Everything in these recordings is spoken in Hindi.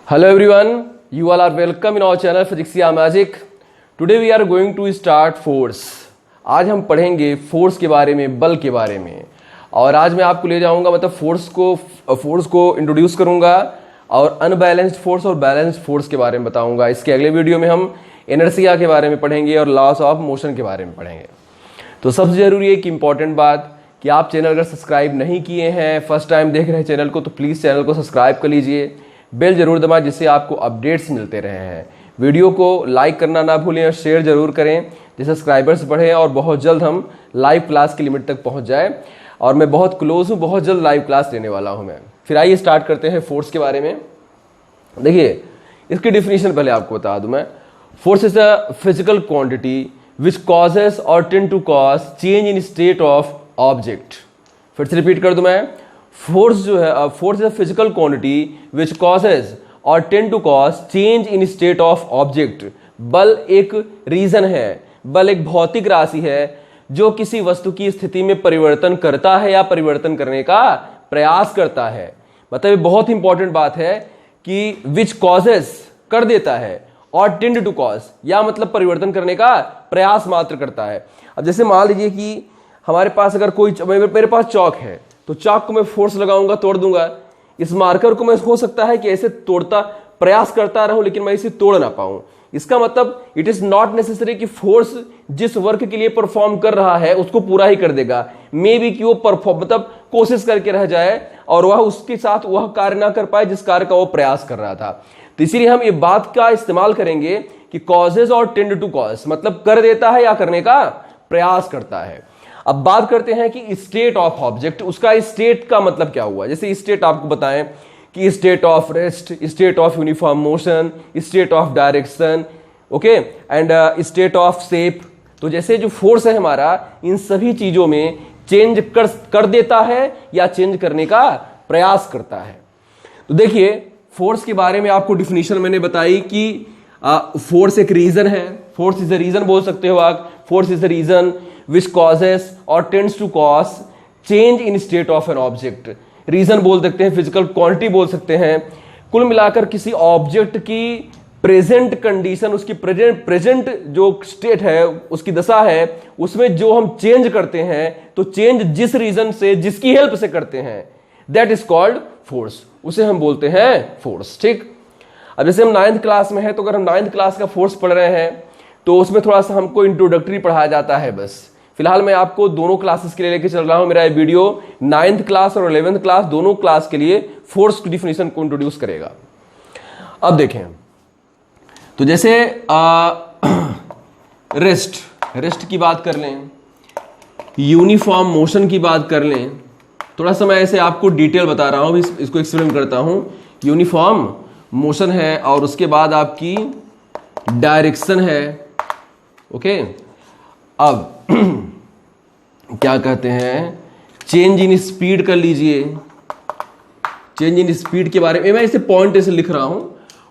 Hello everyone, you all are welcome in our channel Physixia Magic. Today we are going to start force. आज हम पढ़ेंगे फोर्स के बारे में, बल के बारे में। और आज मैं आपको ले जाऊंगा मतलब फोर्स को इंट्रोड्यूस करूंगा और अनबैलेंस्ड फोर्स और बैलेंस्ड फोर्स के बारे में बताऊंगा। इसके अगले वीडियो में हम इनर्शिया के बारे में पढ़ेंगे और लॉस ऑफ मोशन के बारे में पढ़ेंगे। तो सबसे जरूरी एक इंपॉर्टेंट बात कि आप चैनल अगर सब्सक्राइब नहीं किए हैं, फर्स्ट टाइम देख रहे हैं चैनल को, तो प्लीज़ चैनल को सब्सक्राइब कर लीजिए, बेल जरूर दबाएं जिससे आपको अपडेट्स मिलते रहे हैं। वीडियो को लाइक करना ना भूलें और शेयर जरूर करें जिससे सब्सक्राइबर्स बढ़े और बहुत जल्द हम लाइव क्लास की लिमिट तक पहुंच जाए। और मैं बहुत क्लोज हूं, बहुत जल्द लाइव क्लास लेने वाला हूं मैं। फिर आइए स्टार्ट करते हैं फोर्स के बारे में। देखिए इसकी डिफिनीशन पहले आपको बता दूं मैं। Force is a physical quantity which causes और tend to cause change in state of object. फिर से रिपीट कर दूं मैं। फोर्स जो है, force is a physical quantity which causes और tend to cause change in state of object. बल एक रीजन है, बल एक भौतिक राशि है जो किसी वस्तु की स्थिति में परिवर्तन करता है या परिवर्तन करने का प्रयास करता है। मतलब ये बहुत इंपॉर्टेंट बात है कि विच कॉजेज कर देता है और टेंड टू कॉज या मतलब परिवर्तन करने का प्रयास मात्र करता है। अब जैसे मान लीजिए कि हमारे पास अगर कोई मेरे पास चौक है तो चौक को मैं फोर्स लगाऊंगा, तोड़ दूंगा। इस मार्कर को मैं हो सकता है कि ऐसे तोड़ता प्रयास करता रहूं लेकिन मैं इसे तोड़ ना पाऊं। इसका मतलब इट इज नॉट नेसेसरी कि फोर्स जिस वर्क के लिए परफॉर्म कर रहा है उसको पूरा ही कर देगा। मे बी कि वो परफॉर्म मतलब कोशिश करके रह जाए और वह उसके साथ वह कार्य ना कर पाए जिस कार्य का वो प्रयास कर रहा था। तो इसीलिए हम ये बात का इस्तेमाल करेंगे कि कॉजेज और टेंड टू कॉज मतलब कर देता है या करने का प्रयास करता है। अब बात करते हैं कि स्टेट ऑफ ऑब्जेक्ट, उसका स्टेट का मतलब क्या हुआ। जैसे स्टेट आपको बताएं कि state of rest, state of uniform motion, state of direction, okay, and state of shape. तो जैसे जो फोर्स है हमारा इन सभी चीजों में चेंज कर देता है या चेंज करने का प्रयास करता है। तो देखिए फोर्स के बारे में आपको डिफिनीशन मैंने बताई कि फोर्स एक रीजन है। फोर्स इज अ रीजन बोल सकते हो आप। Force is a reason which causes और tends to cause change in state of an object. Reason बोल सकते हैं, फिजिकल क्वांटिटी बोल सकते हैं। कुल मिलाकर किसी ऑब्जेक्ट की प्रेजेंट कंडीशन, उसकी प्रेजेंट जो स्टेट है, उसकी दशा है, उसमें जो हम चेंज करते हैं तो चेंज जिस रीजन से, जिसकी हेल्प से करते हैं, दैट इज कॉल्ड फोर्स। उसे हम बोलते हैं फोर्स। ठीक। अब जैसे हम 9th क्लास में है तो अगर हम 9th क्लास का फोर्स पढ़ रहे हैं तो उसमें थोड़ा सा हमको इंट्रोडक्टरी पढ़ाया जाता है बस। फिलहाल मैं आपको दोनों क्लासेस के लिए लेके चल रहा हूं। मेरा ये वीडियो 9th क्लास और 11th क्लास दोनों क्लास के लिए फोर्स की डिफिनेशन को इंट्रोड्यूस करेगा। अब देखें तो जैसे रेस्ट की बात कर लें, यूनिफॉर्म मोशन की बात कर लें। थोड़ा सा मैं ऐसे आपको डिटेल बता रहा हूं, इसको एक्सप्लेन करता हूं। यूनिफॉर्म मोशन है और उसके बाद आपकी डायरेक्शन है, ओके। अब क्या कहते हैं, चेंज इन स्पीड कर लीजिए। चेंज इन स्पीड के बारे में मैं इसे पॉइंट ऐसे लिख रहा हूं।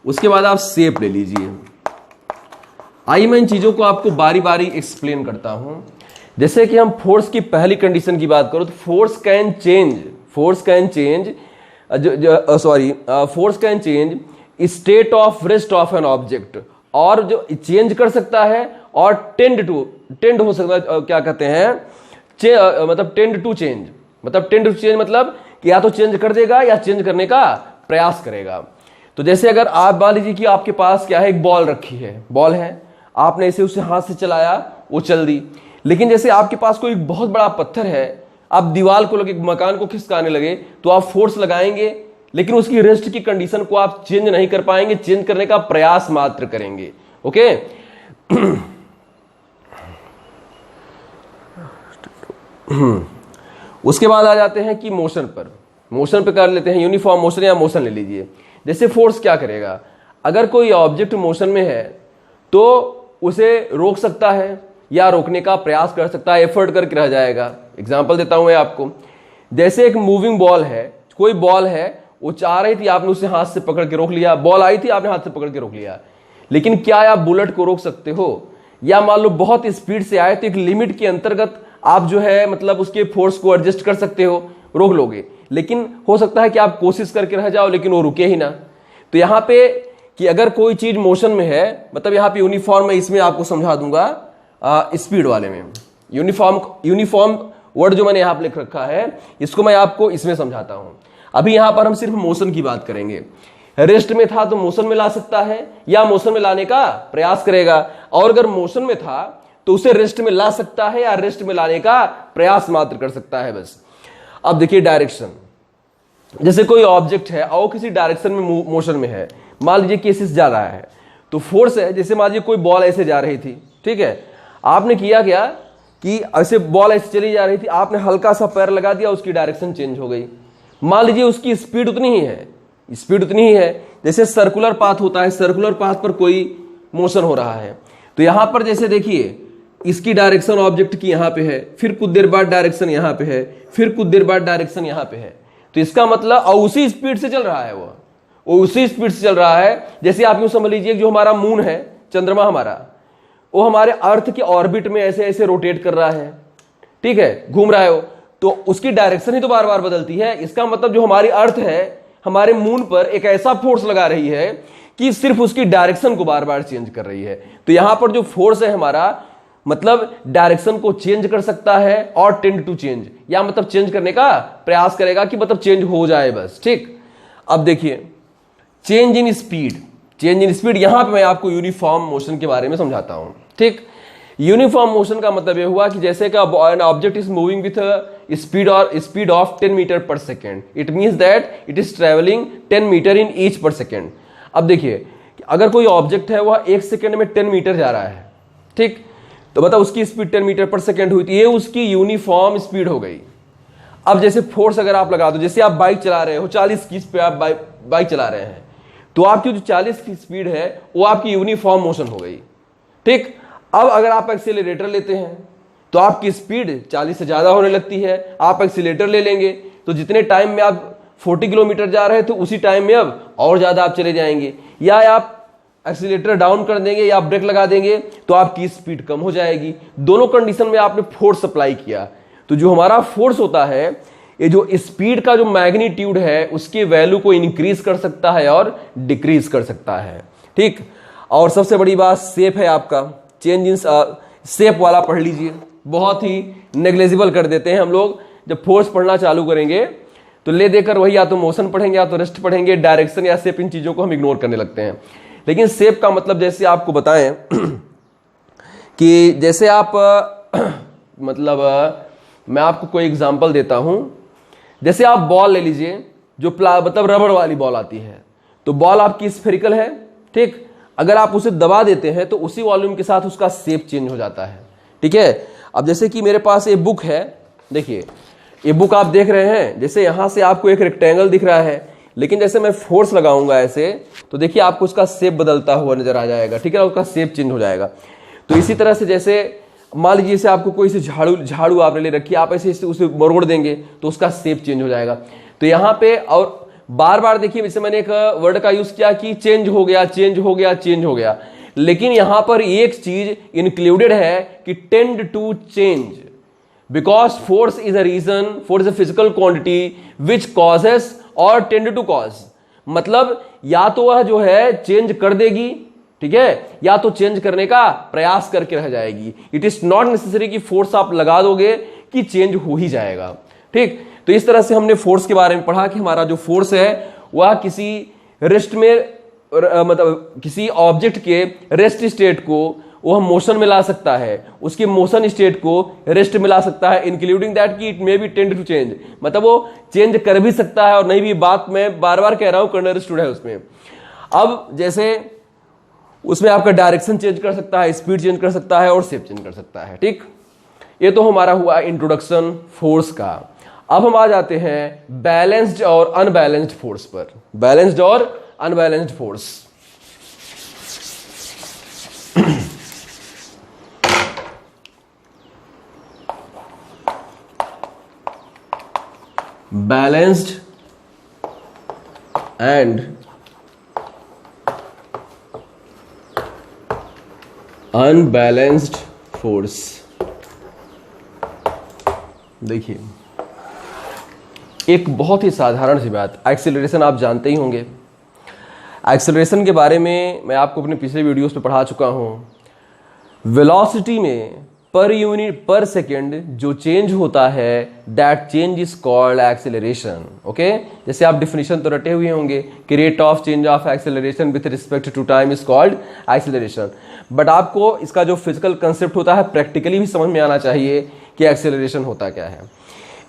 उसके बाद आप शेप ले लीजिए। आइए मैं इन चीजों को आपको बारी बारी एक्सप्लेन करता हूं। जैसे कि हम फोर्स की पहली कंडीशन की बात करो तो force can change state of rest of an object. और जो चेंज कर सकता है और टेंड हो सकता है, क्या कहते हैं, मतलब टेंड टू चेंज मतलब कि या तो चेंज कर देगा या चेंज करने का प्रयास करेगा। तो जैसे अगर आप मान लीजिए कि आपके पास क्या है, एक बॉल रखी है, बॉल है, आपने इसे उसे हाथ से चलाया, वो चल दी। लेकिन जैसे आपके पास कोई बहुत बड़ा पत्थर है, आप दीवार को लगे, मकान को खिसकाने लगे तो आप फोर्स लगाएंगे लेकिन उसकी रेस्ट की कंडीशन को आप चेंज नहीं कर पाएंगे, चेंज करने का प्रयास मात्र करेंगे, ओके। उसके बाद आ जाते हैं कि मोशन पे कर लेते हैं। यूनिफॉर्म मोशन या मोशन ले लीजिए। जैसे फोर्स क्या करेगा, अगर कोई ऑब्जेक्ट मोशन में है तो उसे रोक सकता है या रोकने का प्रयास कर सकता है, एफर्ट करके रह जाएगा। एग्जांपल देता हूं मैं आपको। जैसे एक मूविंग बॉल है, कोई बॉल है, वो चाह रही थी, आपने उसे हाथ से पकड़ के रोक लिया। बॉल आई थी, आपने हाथ से पकड़ के रोक लिया। लेकिन क्या आप बुलेट को रोक सकते हो? या मान लो बहुत स्पीड से आए तो एक लिमिट के अंतर्गत आप जो है मतलब उसके फोर्स को एडजस्ट कर सकते हो, रोक लोगे। लेकिन हो सकता है कि आप कोशिश करके रह जाओ लेकिन वो रुके ही ना। तो यहां पे कि अगर कोई चीज मोशन में है, मतलब यहां पे यूनिफॉर्म है, इसमें आपको समझा दूंगा स्पीड वाले में। यूनिफॉर्म वर्ड जो मैंने यहां पे लिख रखा है, इसको मैं आपको इसमें समझाता हूं। अभी यहां पर हम सिर्फ मोशन की बात करेंगे। रेस्ट में था तो मोशन में ला सकता है या मोशन में लाने का प्रयास करेगा, और अगर मोशन में था तो उसे रेस्ट में ला सकता है या रेस्ट में लाने का प्रयास मात्र कर सकता है बस। अब देखिए डायरेक्शन, जैसे कोई ऑब्जेक्ट है और किसी डायरेक्शन में मोशन में है, मान लीजिए केसेस जा रहा है तो फोर्स है, जैसे मान लीजिए कोई बॉल ऐसे जा रही थी, ठीक है, आपने किया क्या कि ऐसे बॉल ऐसे चली जा रही थी, आपने हल्का सा पैर लगा दिया, उसकी डायरेक्शन चेंज हो गई। मान लीजिए उसकी स्पीड उतनी ही है, स्पीड उतनी ही है, जैसे सर्कुलर पाथ होता है, सर्कुलर पाथ पर कोई मोशन हो रहा है, तो यहां पर जैसे देखिए इसकी डायरेक्शन ऑब्जेक्ट की यहां पे है, फिर कुछ देर बाद डायरेक्शन यहां पे है, फिर कुछ देर बाद डायरेक्शन यहां पे है, तो इसका मतलब और उसी स्पीड से चल रहा है, वो उसी स्पीड से चल रहा है। जैसे आप यूं समझ लीजिए जो हमारा मून है, चंद्रमा हमारा, वो हमारे अर्थ के ऑर्बिट में ऐसे ऐसे रोटेट कर रहा है, ठीक है, घूम रहा है वो, तो उसकी डायरेक्शन ही तो बार बार बदलती है। इसका मतलब जो हमारी अर्थ है हमारे मून पर एक ऐसा फोर्स लगा रही है कि सिर्फ उसकी डायरेक्शन को बार बार चेंज कर रही है। तो यहां पर जो फोर्स है हमारा, मतलब डायरेक्शन को चेंज कर सकता है और टेंड टू चेंज, या मतलब चेंज करने का प्रयास करेगा कि मतलब चेंज हो जाए बस, ठीक। अब देखिए change in speed, change in speed, यहां पे मैं आपको यूनिफॉर्म मोशन के बारे में समझाता हूं, ठीक। यूनिफॉर्म मोशन का मतलब यह हुआ कि जैसे का an object is moving with speed of 10 metre per second, it means that it is travelling 10 metre in each per second. अब देखिए अगर कोई ऑब्जेक्ट है वह 1 सेकेंड में 10 मीटर जा रहा है, ठीक, तो बताओ उसकी स्पीड 10 मीटर पर सेकेंड हुई, तो ये उसकी यूनिफॉर्म स्पीड हो गई। अब जैसे फोर्स अगर आप लगा दो, जैसे आप बाइक चला रहे हो 40 की पे आप बाइक चला रहे हैं, तो आपकी जो 40 की स्पीड है वो आपकी यूनिफॉर्म मोशन हो गई, ठीक। अब अगर आप एक्सीलरेटर लेते हैं तो आपकी स्पीड 40 से ज्यादा होने लगती है, आप एक्सीलरेटर ले लेंगे तो जितने टाइम में आप 40 किलोमीटर जा रहे थे उसी टाइम में अब और ज्यादा आप चले जाएंगे, या आप एक्सीलरेटर डाउन कर देंगे या ब्रेक लगा देंगे तो आपकी स्पीड कम हो जाएगी। दोनों कंडीशन में आपने फोर्स अप्लाई किया, तो जो हमारा फोर्स होता है ये जो स्पीड का जो मैग्नीट्यूड है उसके वैल्यू को इंक्रीज कर सकता है और डिक्रीज कर सकता है, ठीक। और सबसे बड़ी बात शेप है आपका, चेंज इन शेप वाला पढ़ लीजिए, बहुत ही नेग्लेजिबल कर देते हैं हम लोग। जब फोर्स पढ़ना चालू करेंगे तो ले देकर वही या तो मोशन पढ़ेंगे या तो रेस्ट पढ़ेंगे, डायरेक्शन या शेप इन चीजों को हम इग्नोर करने लगते हैं। लेकिन शेप का मतलब जैसे आपको बताएं कि जैसे आप मतलब मैं आपको कोई एग्जांपल देता हूं, जैसे आप बॉल ले लीजिए जो मतलब रबड़ वाली बॉल आती है, तो बॉल आपकी स्फेरिकल है, ठीक। अगर आप उसे दबा देते हैं तो उसी वॉल्यूम के साथ उसका शेप चेंज हो जाता है, ठीक है। अब जैसे कि मेरे पास ये बुक है, देखिए ये बुक आप देख रहे हैं, जैसे यहां से आपको एक रेक्टेंगल दिख रहा है, लेकिन जैसे मैं फोर्स लगाऊंगा ऐसे तो देखिए आपको उसका शेप बदलता हुआ नजर आ जाएगा, ठीक है ना, उसका शेप चेंज हो जाएगा। तो इसी तरह से जैसे मान लीजिए जैसे आपको कोई से झाड़ू आपने ले रखी है, आप ऐसे उसे मरोड़ देंगे तो उसका शेप चेंज हो जाएगा। तो यहाँ पे और बार बार देखिए, जैसे मैंने एक वर्ड का यूज किया कि चेंज हो गया, चेंज हो गया, चेंज हो गया, लेकिन यहां पर एक चीज इंक्लूडेड है कि tend to change, because force is a reason, force is a physical quantity which causes और टेंड टू कॉज, मतलब या तो वह जो है चेंज कर देगी, ठीक है, या तो चेंज करने का प्रयास करके रह जाएगी। इट इज नॉट नेसेसरी कि फोर्स आप लगा दोगे कि चेंज हो ही जाएगा, ठीक। तो इस तरह से हमने फोर्स के बारे में पढ़ा कि हमारा जो फोर्स है वह किसी रेस्ट में मतलब किसी ऑब्जेक्ट के रेस्ट स्टेट को वो हम मोशन में ला सकता है, उसकी मोशन स्टेट को रेस्ट में ला सकता है, इंक्लूडिंग दैट कि it may be tend to change, मतलब वो चेंज कर भी सकता है और नहीं भी, बात मैं बार बार कह रहा हूं, करना स्टूड है उसमें। अब जैसे उसमें आपका डायरेक्शन चेंज कर सकता है, स्पीड चेंज कर सकता है और शेप चेंज कर सकता है, ठीक। ये तो हमारा हुआ इंट्रोडक्शन फोर्स का। अब हम आ जाते हैं बैलेंस्ड और अनबैलेंस्ड फोर्स पर, बैलेंस्ड और unbalanced force. Balanced and unbalanced force. देखिए एक बहुत ही साधारण सी बात, एक्सीलरेशन आप जानते ही होंगे। एक्सेलरेशन के बारे में मैं आपको अपने पिछले वीडियोस पे पढ़ा चुका हूँ। वेलोसिटी में पर यूनिट पर सेकेंड जो चेंज होता है that change is called acceleration. Okay, जैसे आप डिफिनेशन तो रटे हुए होंगे कि rate of change of acceleration with respect to time is called acceleration. But आपको इसका जो फिजिकल कंसेप्ट होता है प्रैक्टिकली भी समझ में आना चाहिए कि एक्सेलरेशन होता क्या है।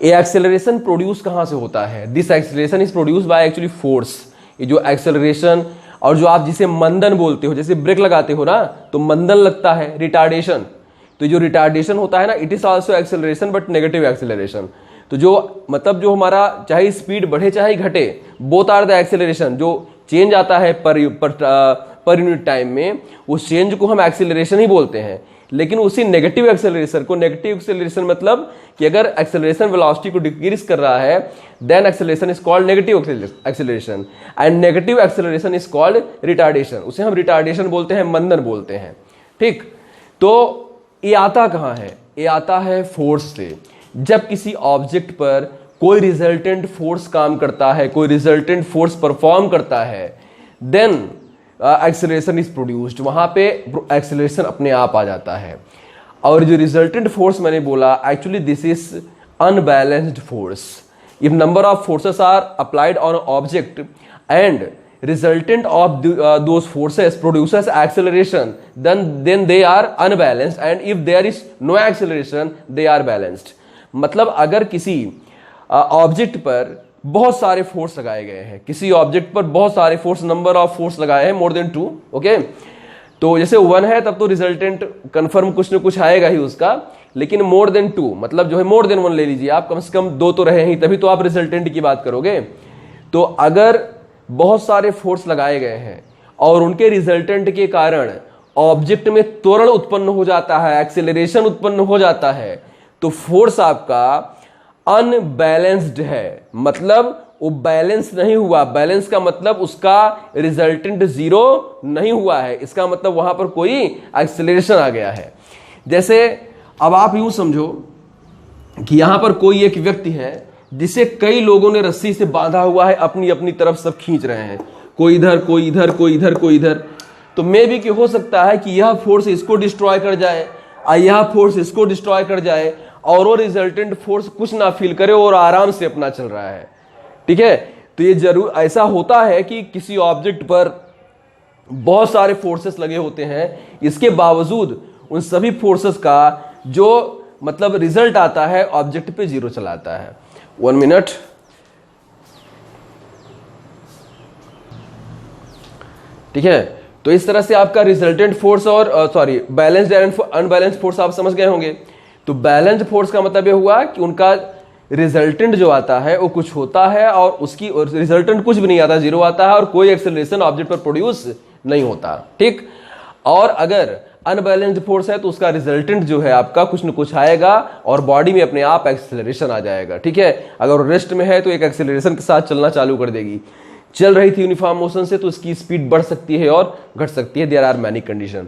ये एक्सेलरेशन प्रोड्यूस कहाँ से होता है? This acceleration is produce by actually force. ये जो एक्सेलरेशन और जो आप जिसे मंदन बोलते हो, जैसे ब्रेक लगाते हो ना तो मंदन लगता है, रिटार्डेशन। तो जो रिटार्डेशन होता है ना, it is also acceleration but negative acceleration. तो जो मतलब जो हमारा चाहे स्पीड बढ़े चाहे घटे, बोथ आर द एक्सेलरेशन। जो चेंज आता है पर यूनिट टाइम में, उस चेंज को हम एक्सेलरेशन ही बोलते हैं। लेकिन उसी नेगेटिव एक्सेलरेशन को, नेगेटिव एक्सेलरेशन मतलब कि अगर एक्सेलरेशन वेलोसिटी को डिक्रीज कर रहा है then acceleration is called negative acceleration and negative acceleration is called retardation. उसे हम रिटार्डेशन बोलते हैं, मंदन बोलते हैं। ठीक, तो ये आता कहाँ है? ये आता है फोर्स से। जब किसी ऑब्जेक्ट पर कोई रिजल्टेंट फोर्स काम करता है, कोई रिजल्टेंट फोर्स परफॉर्म करता है, देन एक्सेलरेशन इज प्रोड्यूस्ड। वहां पे एक्सेलरेशन अपने आप आ जाता है। और जो रिजल्टेंट फोर्स मैंने बोला, actually this is unbalanced force. If number of forces are applied on object and resultant of those forces produces acceleration, then they are unbalanced, and if there is no acceleration they are balanced। मतलब अगर किसी ऑब्जेक्ट पर बहुत सारे फोर्स लगाए गए हैं, किसी ऑब्जेक्ट पर बहुत सारे फोर्स, नंबर ऑफ फोर्स लगाए हैं मोर देन 2, ओके, तो जैसे 1 है तब तो रिजल्टेंट कंफर्म कुछ न कुछ आएगा ही उसका। लेकिन मोर देन 2 मतलब जो है मोर देन 1 ले लीजिए आप, कम से कम 2 तो रहे ही, तभी तो आप रिजल्टेंट की बात करोगे। तो अगर बहुत सारे फोर्स लगाए गए हैं और उनके रिजल्टेंट के कारण ऑब्जेक्ट में त्वरण उत्पन्न हो जाता है, एक्सेलरेशन उत्पन्न हो जाता है, तो फोर्स आपका अनबैलेंस्ड है। मतलब वो बैलेंस नहीं हुआ। बैलेंस का मतलब उसका रिजल्टेंट 0 नहीं हुआ है, इसका मतलब वहां पर कोई एक्सेलरेशन आ गया है। जैसे अब आप यूं समझो कि यहां पर कोई एक व्यक्ति है जिसे कई लोगों ने रस्सी से बांधा हुआ है, अपनी अपनी तरफ सब खींच रहे हैं, कोई इधर कोई इधर कोई इधर कोई इधर। तो मे भी कि हो सकता है कि यह फोर्स इसको डिस्ट्रॉय कर जाए और यह फोर्स इसको डिस्ट्रॉय कर जाए और वो रिजल्टेंट फोर्स कुछ ना फील करे और आराम से अपना चल रहा है। ठीक है, तो ये जरूर ऐसा होता है कि किसी ऑब्जेक्ट पर बहुत सारे फोर्सेस लगे होते हैं, इसके बावजूद उन सभी फोर्सेस का जो मतलब रिजल्ट आता है ऑब्जेक्ट पे 0 चलाता है। 1 मिनट। ठीक है, तो इस तरह से आपका रिजल्टेंट फोर्स और बैलेंस्ड एंड अनबैलेंस्ड फोर्स आप समझ गए होंगे। तो बैलेंस्ड फोर्स का मतलब यह हुआ कि उनका रिजल्टेंट जो आता है वो कुछ होता है और उसकी रिजल्टेंट कुछ भी नहीं आता, 0 आता है और कोई एक्सेलरेशन ऑब्जेक्ट पर प्रोड्यूस नहीं होता। ठीक, और अगर अनबैलेंस्ड फोर्स है तो उसका रिजल्टेंट जो है आपका कुछ न कुछ आएगा और बॉडी में अपने आप एक्सेलरेशन आ जाएगा। ठीक है, अगर रेस्ट में है तो एक एक्सेलरेशन के साथ चलना चालू कर देगी। चल रही थी यूनिफॉर्म मोशन से तो इसकी स्पीड बढ़ सकती है और घट सकती है। There are many condition.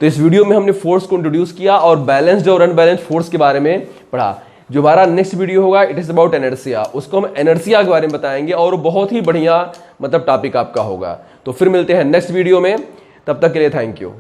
तो इस वीडियो में हमने फोर्स को इंट्रोड्यूस किया और बैलेंस्ड और अनबैलेंस्ड फोर्स के बारे में पढ़ा। जो हमारा नेक्स्ट वीडियो होगा इट इज अबाउट एनर्सिया, उसको हम एनर्सिया के बारे में बताएंगे और बहुत ही बढ़िया मतलब टॉपिक आपका होगा। तो फिर मिलते हैं नेक्स्ट वीडियो में, तब तक के लिए थैंक यू।